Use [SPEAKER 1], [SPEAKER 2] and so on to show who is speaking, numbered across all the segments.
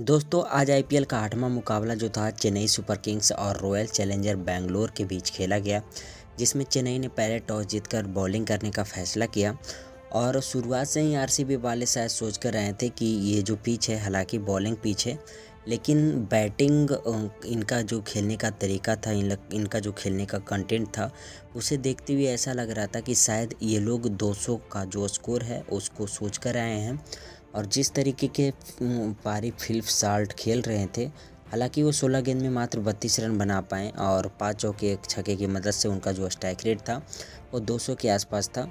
[SPEAKER 1] दोस्तों आज आईपीएल का 8वां मुकाबला जो था चेन्नई सुपर किंग्स और रॉयल चैलेंजर बेंगलोर के बीच खेला गया, जिसमें चेन्नई ने पहले टॉस जीतकर बॉलिंग करने का फैसला किया। और शुरुआत से ही आरसीबी वाले शायद सोच कर रहे थे कि ये जो पिच है, हालांकि बॉलिंग पिच है, लेकिन बैटिंग इनका जो खेलने का तरीका था, इनका जो खेलने का कंटेंट था, उसे देखते हुए ऐसा लग रहा था कि शायद ये लोग 200 का जो स्कोर है उसको सोच कर आए हैं। और जिस तरीके के पारी फिलिप साल्ट खेल रहे थे, हालांकि वो 16 गेंद में मात्र 32 रन बना पाए और 5 चौके एक छक्के की मदद से उनका जो स्ट्राइक रेट था वो 200 के आसपास था।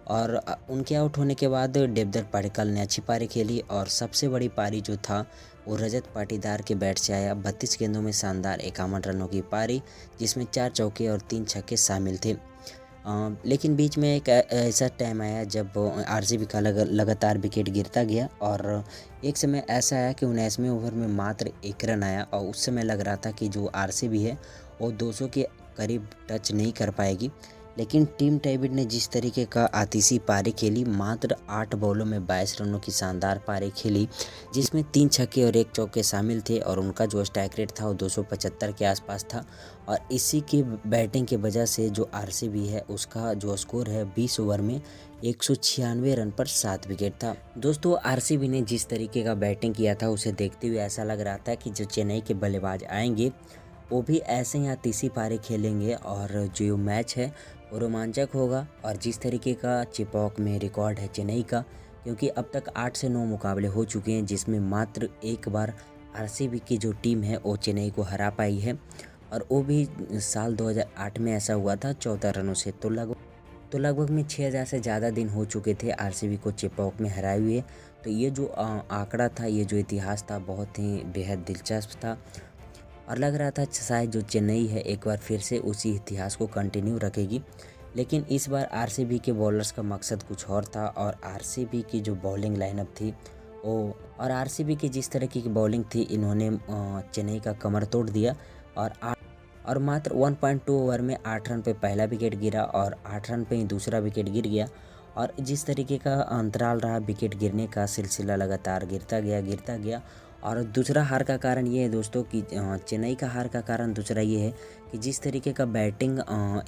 [SPEAKER 1] और उनके आउट होने के बाद देवदत्त पडिक्कल ने अच्छी पारी खेली और सबसे बड़ी पारी जो था वो रजत पाटीदार के बैट से आया। 32 गेंदों में शानदार 51 रनों की पारी, जिसमें 4 चौके और 3 छक्के शामिल थे। लेकिन बीच में एक ऐसा टाइम आया जब आरसीबी का लगातार विकेट गिरता गया और एक समय ऐसा आया कि 19वें ओवर में मात्र 1 रन आया और उस समय लग रहा था कि जो आरसीबी है वो 200 के करीब टच नहीं कर पाएगी। लेकिन टीम डेविड ने जिस तरीके का आतिशी पारी खेली, मात्र 8 बॉलों में 22 रनों की शानदार पारी खेली, जिसमें 3 छक्के और 1 चौके शामिल थे और उनका जो स्ट्राइक रेट था वो 275 के आसपास था। और इसी की बैटिंग की वजह से जो आरसीबी है उसका जो स्कोर है 20 ओवर में 196 रन पर 7 विकेट था। दोस्तों आरसीबी ने जिस तरीके का बैटिंग किया था उसे देखते हुए ऐसा लग रहा था कि जो चेन्नई के बल्लेबाज आएंगे वो भी ऐसे ही आतिशी पारी खेलेंगे और जो मैच है वो रोमांचक होगा। और जिस तरीके का चेपॉक में रिकॉर्ड है चेन्नई का, क्योंकि अब तक 8 से 9 मुकाबले हो चुके हैं जिसमें मात्र एक बार आरसीबी की जो टीम है वो चेन्नई को हरा पाई है, और वो भी साल 2008 में ऐसा हुआ था 14 रनों से। तो लगभग में 6000 से ज़्यादा दिन हो चुके थे आरसीबी को चेपॉक में हराए हुए। तो ये जो आंकड़ा था, ये जो इतिहास था, बहुत ही बेहद दिलचस्प था और लग रहा था शायद जो चेन्नई है एक बार फिर से उसी इतिहास को कंटिन्यू रखेगी। लेकिन इस बार आरसीबी के बॉलर्स का मकसद कुछ और था और आरसीबी की जो बॉलिंग लाइनअप थी और आरसीबी की जिस तरह की बॉलिंग थी, इन्होंने चेन्नई का कमर तोड़ दिया और मात्र 1.2 ओवर में 8 रन पे पहला विकेट गिरा और 8 रन पे ही दूसरा विकेट गिर गया। और जिस तरीके का अंतराल रहा विकेट गिरने का, सिलसिला लगातार गिरता गया। और दूसरा हार का कारण ये है दोस्तों कि चेन्नई का हार का कारण दूसरा ये है कि जिस तरीके का बैटिंग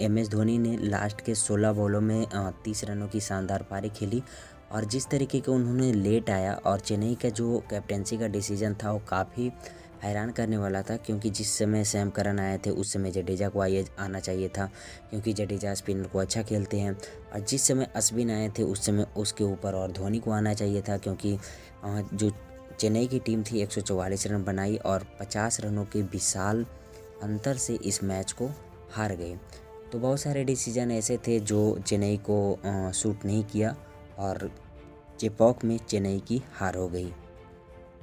[SPEAKER 1] एमएस धोनी ने लास्ट के 16 बॉलों में 30 रनों की शानदार पारी खेली और जिस तरीके का उन्होंने लेट आया, और चेन्नई का जो कैप्टेंसी का डिसीजन था वो काफ़ी हैरान करने वाला था, क्योंकि जिस समय सैम करन आए थे उस समय जडेजा को आना चाहिए था, क्योंकि जडेजा स्पिनर को अच्छा खेलते हैं। और जिस समय अश्विन आए थे उस समय उसके ऊपर और धोनी को आना चाहिए था, क्योंकि जो चेन्नई की टीम थी 144 रन बनाई और 50 रनों के विशाल अंतर से इस मैच को हार गए। तो बहुत सारे डिसीजन ऐसे थे जो चेन्नई को सूट नहीं किया और चेपॉक में चेन्नई की हार हो गई।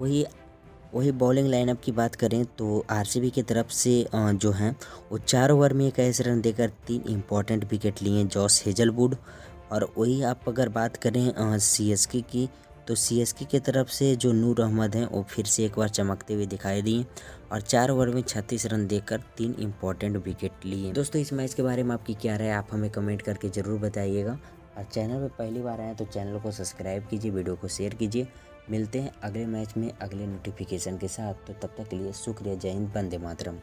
[SPEAKER 1] वही बॉलिंग लाइनअप की बात करें तो आरसीबी की तरफ से जो हैं वो 4 ओवर में 21 रन देकर 3 इम्पॉर्टेंट विकेट लिए जॉस हेजलवुड। और वही आप अगर बात करें सीएसके की, तो सीएसके की तरफ से जो नूर अहमद हैं वो फिर से एक बार चमकते हुए दिखाई दिए और 4 ओवर में 36 रन देकर 3 इम्पॉर्टेंट विकेट लिए। दोस्तों इस मैच के बारे में आपकी क्या राय है, आप हमें कमेंट करके ज़रूर बताइएगा। और चैनल पर पहली बार आए तो चैनल को सब्सक्राइब कीजिए, वीडियो को शेयर कीजिए। मिलते हैं अगले मैच में अगले नोटिफिकेशन के साथ, तो तब तक के लिए शुक्रिया। जय हिंद, वंदे मातरम।